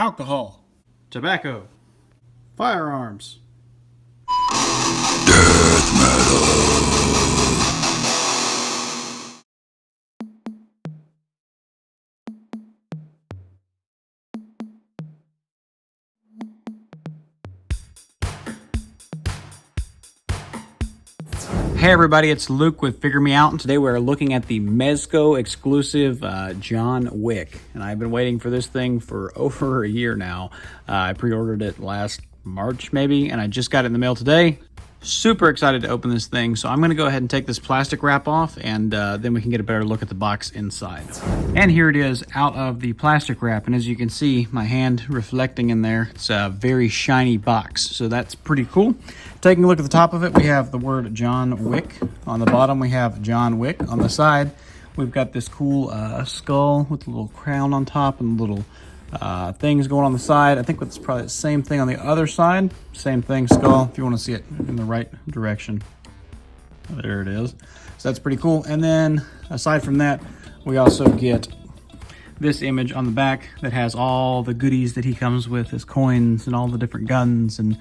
alcohol, tobacco, firearms. Death metal. Hey everybody, it's Luke with Figure Me Out, and today we're looking at the Mezco exclusive John Wick. And I've been waiting for this thing for over a year now. I pre-ordered it last March maybe, and I just got it in the mail today. Super excited to open this thing, so I'm going to go ahead and take this plastic wrap off, and then we can get a better look at the box inside. And here it is out of the plastic wrap, and as you can see, my hand reflecting in there. It's a very shiny box, so that's pretty cool. Taking a look at the top of it, we have the word John Wick. On the bottom, we have John Wick. On the side, we've got this cool skull with a little crown on top and little things going on the side. I think it's probably the same thing on the other side. Same thing, skull, if you want to see it in the right direction. There it is. So that's pretty cool. And then, aside from that, we also get this image on the back that has all the goodies that he comes with, his coins and all the different guns and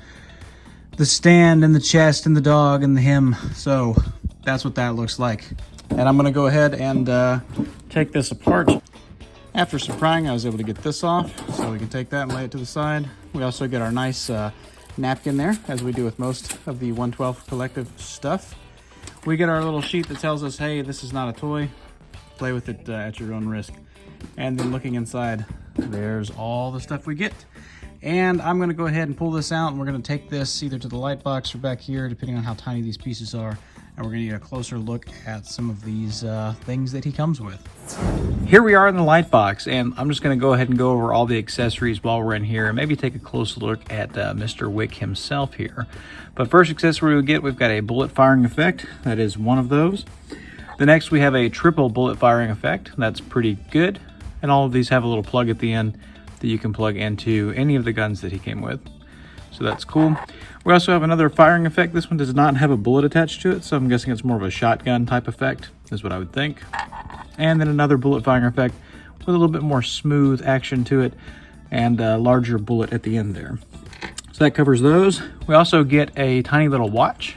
the stand and the chest and the dog and the him. So that's what that looks like. And I'm gonna go ahead and take this apart. After some prying, I was able to get this off, so we can take that and lay it to the side. We also get our nice napkin there, as we do with most of the 112 collective stuff. We get our little sheet that tells us, hey, this is not a toy. Play with it at your own risk. And then looking inside, there's all the stuff we get. And I'm gonna go ahead and pull this out, and we're gonna take this either to the light box or back here, depending on how tiny these pieces are. And we're gonna get a closer look at some of these things that he comes with. Here we are in the light box, and I'm just gonna go ahead and go over all the accessories while we're in here, and maybe take a closer look at Mr. Wick himself here. But first accessory we get, we've got a bullet firing effect. That is one of those. The next we have a triple bullet firing effect. That's pretty good. And all of these have a little plug at the end that you can plug into any of the guns that he came with. So that's cool. We also have another firing effect. This one does not have a bullet attached to it, so I'm guessing it's more of a shotgun type effect, is what I would think. And then another bullet firing effect with a little bit more smooth action to it and a larger bullet at the end there. So that covers those. We also get a tiny little watch.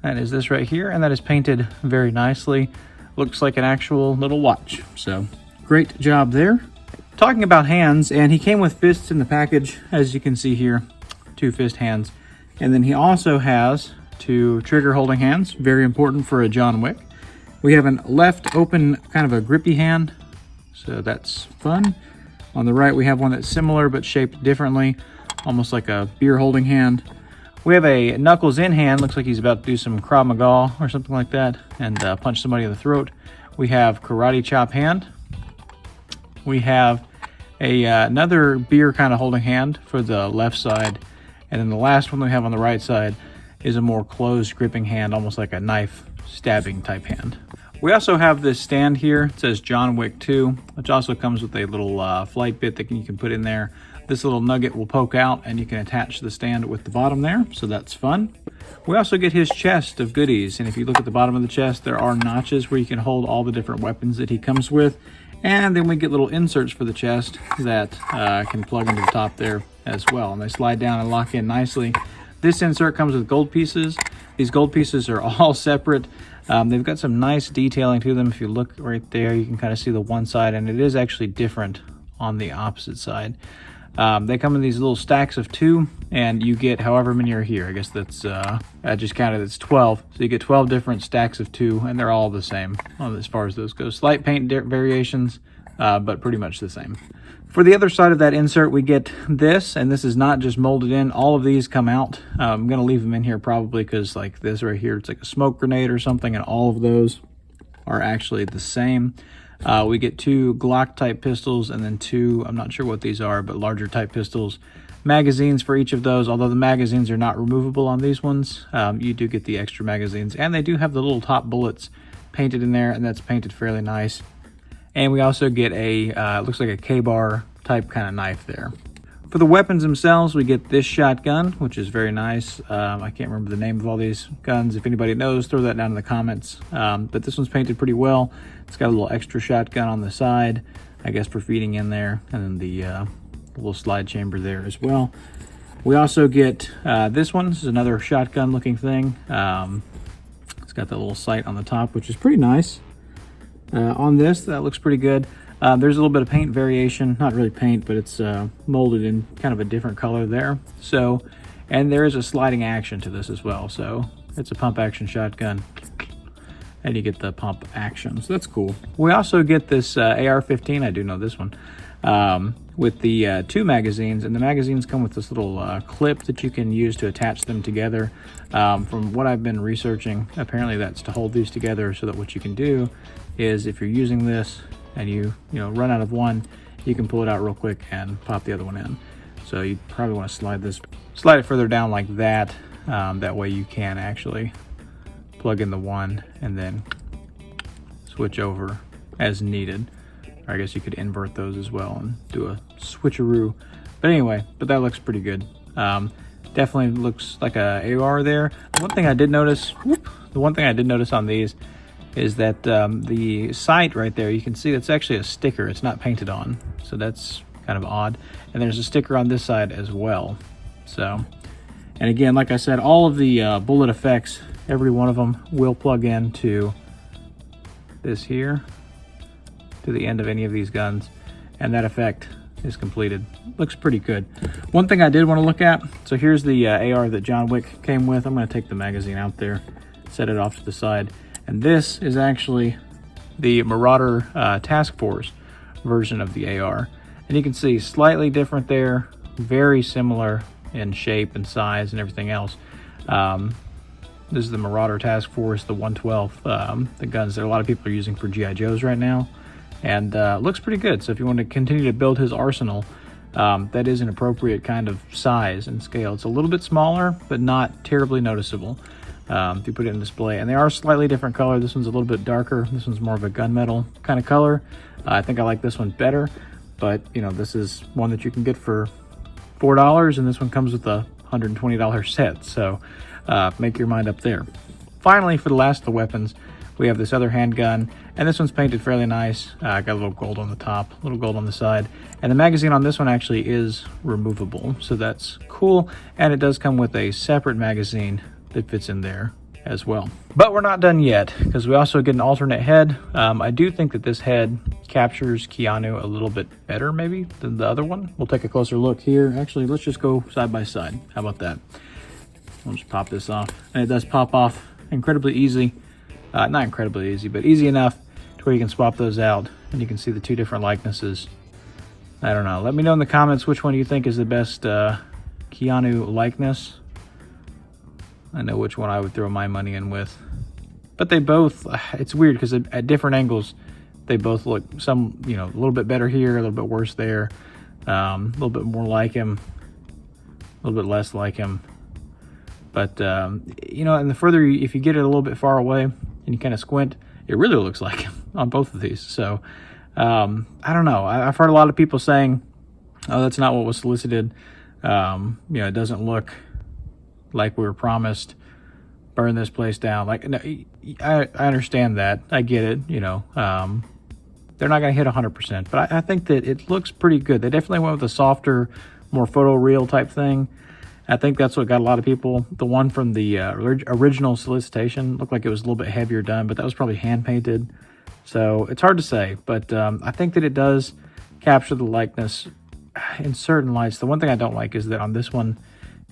That is this right here, and that is painted very nicely. Looks like an actual little watch. So great job there. Talking about hands, and he came with fists in the package, as you can see here, 2 fist hands. And then he also has 2 trigger holding hands, very important for a John Wick. We have a left open, kind of a grippy hand, so that's fun. On the right, we have one that's similar but shaped differently, almost like a beer holding hand. We have a knuckles in hand, looks like he's about to do some Krav Maga or something like that, and punch somebody in the throat. We have karate chop hand. We have another beer kind of holding hand for the left side. And then the last one we have on the right side is a more closed gripping hand, almost like a knife stabbing type hand. We also have this stand here. It says John Wick 2, which also comes with a little flight bit that you can put in there. This little nugget will poke out and you can attach the stand with the bottom there, so that's fun. We also get his chest of goodies, and if you look at the bottom of the chest, there are notches where you can hold all the different weapons that he comes with. And then we get little inserts for the chest that can plug into the top there as well. And they slide down and lock in nicely. This insert comes with gold pieces. These gold pieces are all separate. They've got some nice detailing to them. If you look right there, you can kind of see the one side, and it is actually different on the opposite side. They come in these little stacks of 2, and you get however many are here. I guess that's, I just counted, it's 12. So you get 12 different stacks of 2, and they're all the same as far as those go. Slight paint variations, but pretty much the same. For the other side of that insert, we get this, and this is not just molded in. All of these come out. I'm going to leave them in here probably because like this right here, it's like a smoke grenade or something, and all of those are actually the same. We get 2 Glock type pistols, and then 2, I'm not sure what these are, but larger type pistols. Magazines for each of those, although the magazines are not removable on these ones. You do get the extra magazines, and they do have the little top bullets painted in there, and that's painted fairly nice. And we also get a, looks like a K-bar type kind of knife there. For the weapons themselves, we get this shotgun, which is very nice. I can't remember the name of all these guns. If anybody knows, throw that down in the comments. But this one's painted pretty well. It's got a little extra shotgun on the side, I guess for feeding in there. And then little slide chamber there as well. We also get this one. This is another shotgun looking thing. It's got that little sight on the top, which is pretty nice. On this, that looks pretty good. There's a little bit of paint variation, not really paint, but it's molded in kind of a different color there. So, and there is a sliding action to this as well. So it's a pump action shotgun, and you get the pump action. So that's cool. We also get this AR-15. I do know this one. With the 2 magazines, and the magazines come with this little clip that you can use to attach them together. From what I've been researching, apparently that's to hold these together, so that what you can do is if you're using this and you run out of one, you can pull it out real quick and pop the other one in. So you probably want to slide it further down like that. That way you can actually plug in the one and then switch over as needed. Or I guess you could invert those as well and do a switcheroo. But anyway, that looks pretty good. Definitely looks like a AR there. The one thing I did notice on these is that the sight right there, you can see that's actually a sticker. It's not painted on, so that's kind of odd. And there's a sticker on this side as well. So, and again, like I said, all of the bullet effects, every one of them will plug into this here, to the end of any of these guns, and that effect is completed. Looks pretty good. One thing I did want to look at, so here's the AR that John Wick came with. I'm going to take the magazine out there, set it off to the side, and this is actually the Marauder Task Force version of the AR. And you can see slightly different there, very similar in shape and size and everything else. This is the Marauder Task Force, the 112, the guns that a lot of people are using for GI Joes right now. And looks pretty good. So if you want to continue to build his arsenal, that is an appropriate kind of size and scale. It's a little bit smaller, but not terribly noticeable if you put it in display. And they are slightly different color. This one's a little bit darker. This one's more of a gunmetal kind of color. I think I like this one better, but this is one that you can get for $4, and this one comes with a $120 set. So make your mind up there. Finally, for the last of the weapons, we have this other handgun, and this one's painted fairly nice. Got a little gold on the top, a little gold on the side, and the magazine on this one actually is removable, so that's cool. And it does come with a separate magazine that fits in there as well. But we're not done yet, because we also get an alternate head. I do think that this head captures Keanu a little bit better maybe than the other one. We'll take a closer look here. Actually, let's just go side by side. How about that? I'll just pop this off, and it does pop off incredibly easy. Not incredibly easy, but easy enough to where you can swap those out and you can see the 2 different likenesses. I don't know. Let me know in the comments which one you think is the best Keanu likeness. I know which one I would throw my money in with. But they both, it's weird because at different angles, they both look a little bit better here, a little bit worse there, a little bit more like him, a little bit less like him. But, and the further, if you get it a little bit far away, and you kind of squint, it really looks like him on both of these. So, I don't know. I've heard a lot of people saying, oh, that's not what was solicited. It doesn't look like we were promised. Burn this place down. Like, no, I understand that. I get it. They're not going to hit 100%. But I think that it looks pretty good. They definitely went with a softer, more photoreal type thing. I think that's what got a lot of people. The one from the original solicitation looked like it was a little bit heavier done, but that was probably hand painted. So it's hard to say, but I think that it does capture the likeness in certain lights. The one thing I don't like is that on this one,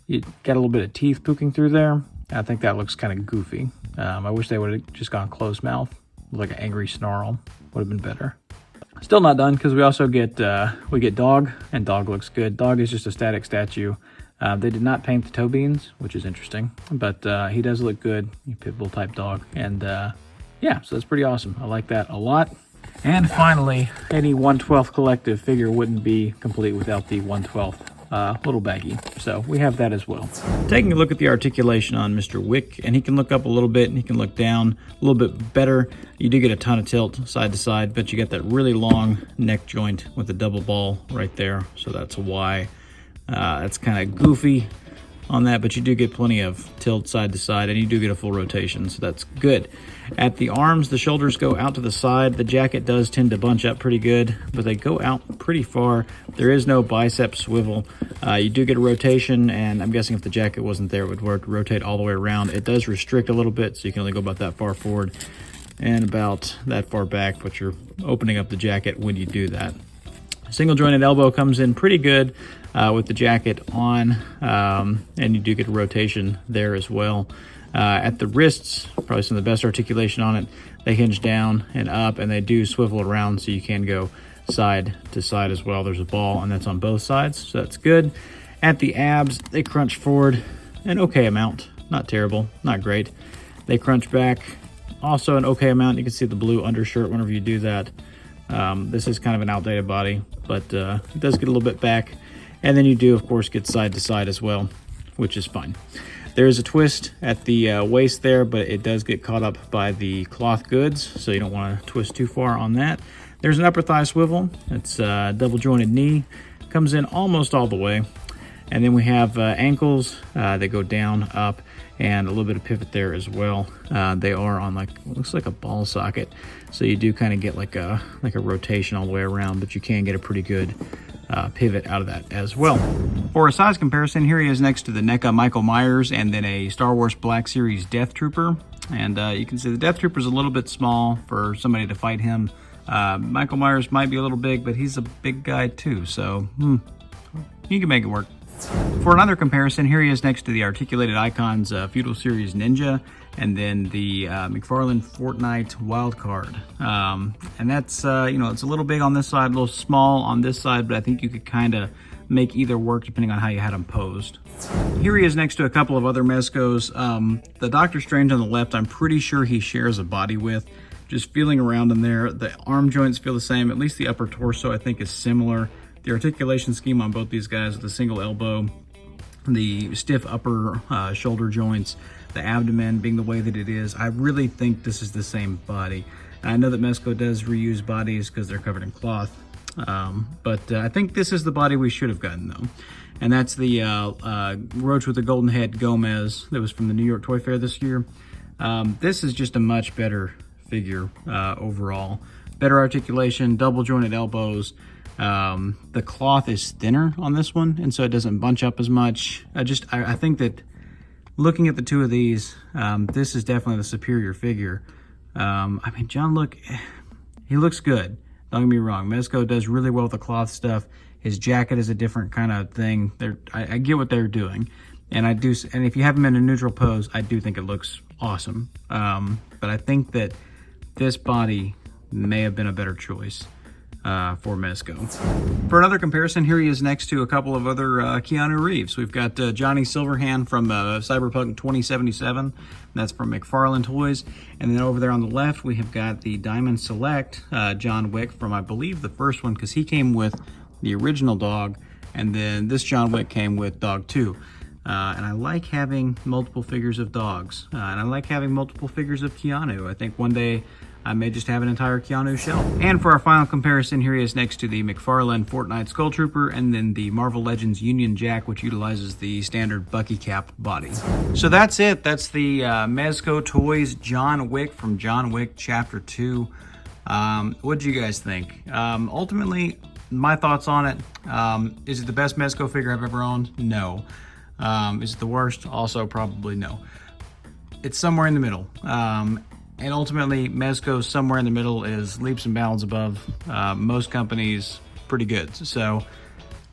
you get a little bit of teeth poking through there. I think that looks kind of goofy. I wish they would have just gone closed mouth, like an angry snarl. Would have been better. Still not done, because we also get Dog, and Dog looks good. Dog is just a static statue. They did not paint the toe beans, which is interesting, but he does look good. Pitbull type dog. And yeah, so that's pretty awesome. I like that a lot. And finally, any 1/12 collective figure wouldn't be complete without the 1/12 little baggie. So we have that as well. Taking a look at the articulation on Mr. Wick, and he can look up a little bit and he can look down a little bit better. You do get a ton of tilt side to side, but you get that really long neck joint with the double ball right there. So that's why. It's kind of goofy on that, but you do get plenty of tilt side to side, and you do get a full rotation, so that's good. At the arms, the shoulders go out to the side. The jacket does tend to bunch up pretty good, but they go out pretty far. There is no bicep swivel. You do get a rotation, and I'm guessing if the jacket wasn't there, it would rotate all the way around. It does restrict a little bit, so you can only go about that far forward and about that far back, but you're opening up the jacket when you do that. Single jointed elbow comes in pretty good with the jacket on, and you do get a rotation there as well. At the wrists, probably some of the best articulation on it. They hinge down and up, and they do swivel around, so you can go side to side as well. There's a ball, and that's on both sides, so that's good. At the abs, they crunch forward an okay amount. Not terrible, not great. They crunch back also an okay amount. You can see the blue undershirt whenever you do that. This is kind of an outdated body, but it does get a little bit back. And then you do, of course, get side to side as well, which is fine. There is a twist at the waist there, but it does get caught up by the cloth goods, so you don't want to twist too far on that. There's an upper thigh swivel. It's a double jointed knee. Comes in almost all the way. And then we have ankles that go down, up, and a little bit of pivot there as well. They are on looks like a ball socket. So you do kind of get like a rotation all the way around, but you can get a pretty good pivot out of that as well. For a size comparison, here he is next to the NECA Michael Myers and then a Star Wars Black Series Death Trooper. And you can see the Death Trooper is a little bit small for somebody to fight him. Michael Myers might be a little big, but he's a big guy too, so he can make it work. For another comparison, here he is next to the Articulated Icons Feudal Series Ninja and then the McFarlane Fortnite Wildcard. And that's, you know, it's a little big on this side, a little small on this side, but I think you could kind of make either work depending on how you had them posed. Here he is next to a couple of other Mezcos. The Doctor Strange on the left, I'm pretty sure he shares a body with. Just feeling around in there, the arm joints feel the same, at least the upper torso I think is similar. The articulation scheme on both these guys with the single elbow, the stiff upper shoulder joints, the abdomen being the way that it is, I really think this is the same body. And I know that Mezco does reuse bodies because they're covered in cloth, but I think this is the body we should have gotten though. And that's the Roach with the Golden Head Gomez that was from the New York Toy Fair this year. This is just a much better figure overall. Better articulation, double jointed elbows. The cloth is thinner on this one, and so it doesn't bunch up as much. I think that looking at the two of these, this is definitely the superior figure. I mean, John, look, he looks good. Don't get me wrong. Mezco does really well with the cloth stuff. His jacket is a different kind of thing. I get what they're doing, and and if you have him in a neutral pose, I do think it looks awesome. But I think that this body may have been a better choice for Mezco. For another comparison, here he is next to a couple of other Keanu Reeves. We've got Johnny Silverhand from Cyberpunk 2077. That's from McFarlane Toys. And then over there on the left, we have got the Diamond Select John Wick from, I believe, the first one, because he came with the original dog, and then this John Wick came with dog 2. And I like having multiple figures of dogs, and I like having multiple figures of Keanu. I think one day I may just have an entire Keanu shelf. And for our final comparison, here he is next to the McFarlane Fortnite Skull Trooper and then the Marvel Legends Union Jack, which utilizes the standard Bucky cap body. So that's it. That's the Mezco Toyz John Wick from John Wick Chapter 2. What did you guys think? Ultimately, my thoughts on it, is it the best Mezco figure I've ever owned? No. Is it the worst? Also, probably no. It's somewhere in the middle. And ultimately, Mezco somewhere in the middle is leaps and bounds above most companies, pretty good. So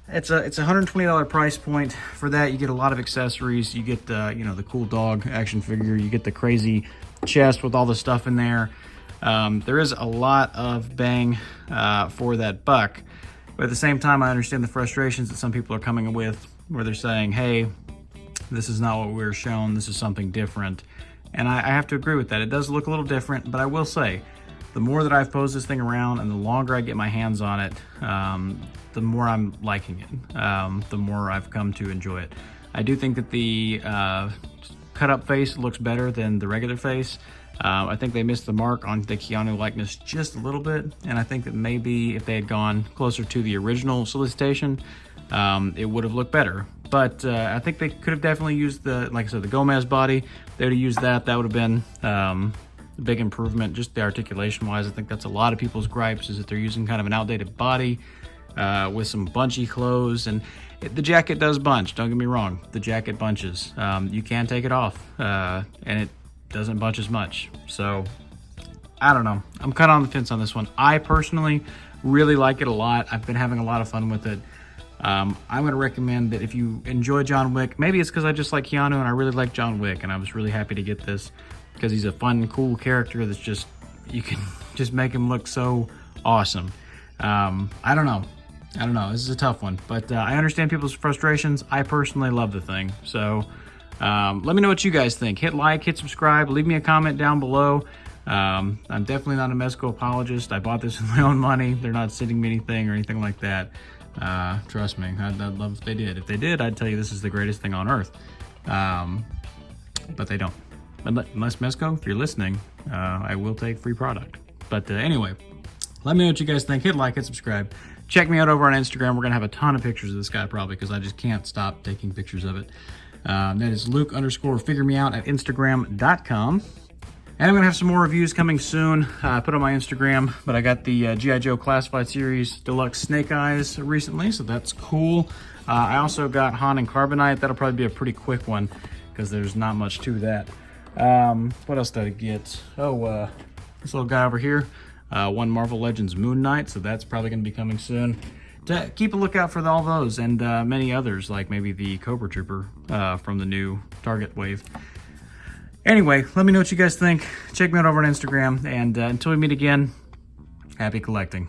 it's a $120 price point. For that, you get a lot of accessories. You get you know, the cool dog action figure. You get the crazy chest with all the stuff in there. There is a lot of bang for that buck. But at the same time, I understand the frustrations that some people are coming with, where they're saying, hey, this is not what we were shown. This is something different. And I have to agree with that. It does look a little different, but I will say, the more that I've posed this thing around and the longer I get my hands on it, the more I'm liking it, the more I've come to enjoy it. I do think that the cut-up face looks better than the regular face. I think they missed the mark on the Keanu likeness just a little bit, and I think that maybe if they had gone closer to the original solicitation, it would have looked better. But I think they could have definitely used the, like I said, the Gomez body. They would have used that. That would have been a big improvement, just the articulation wise. I think that's a lot of people's gripes, is that they're using kind of an outdated body with some bunchy clothes. And the jacket does bunch, don't get me wrong. The jacket bunches. You can take it off and it doesn't bunch as much. So I don't know. I'm kind of on the fence on this one. I personally really like it a lot. I've been having a lot of fun with it. I'm going to recommend that if you enjoy John Wick, maybe it's because I just like Keanu and I really like John Wick, and I was really happy to get this because he's a fun, cool character that's just, you can just make him look so awesome. I don't know. This is a tough one, but I understand people's frustrations. I personally love the thing. So let me know what you guys think. Hit like, hit subscribe, leave me a comment down below. I'm definitely not a Mezco apologist. I bought this with my own money. They're not sending me anything or anything like that. Trust me, I'd love if they did. If they did, I'd tell you this is the greatest thing on earth. But they don't. Unless Mezco, if you're listening, I will take free product. But anyway, let me know what you guys think. Hit like, hit subscribe. Check me out over on Instagram. We're going to have a ton of pictures of this guy probably because I just can't stop taking pictures of it. That is Luke_figuremeout at Instagram.com. And I'm going to have some more reviews coming soon. I put on my Instagram, but I got the G.I. Joe Classified Series Deluxe Snake Eyes recently, so that's cool. I also got Han and Carbonite. That'll probably be a pretty quick one because there's not much to that. What else did I get? Oh, this little guy over here. One Marvel Legends Moon Knight, so that's probably going to be coming soon. Keep a lookout for all those and many others, like maybe the Cobra Trooper from the new Target wave. Anyway, let me know what you guys think. Check me out over on Instagram, and until we meet again, happy collecting.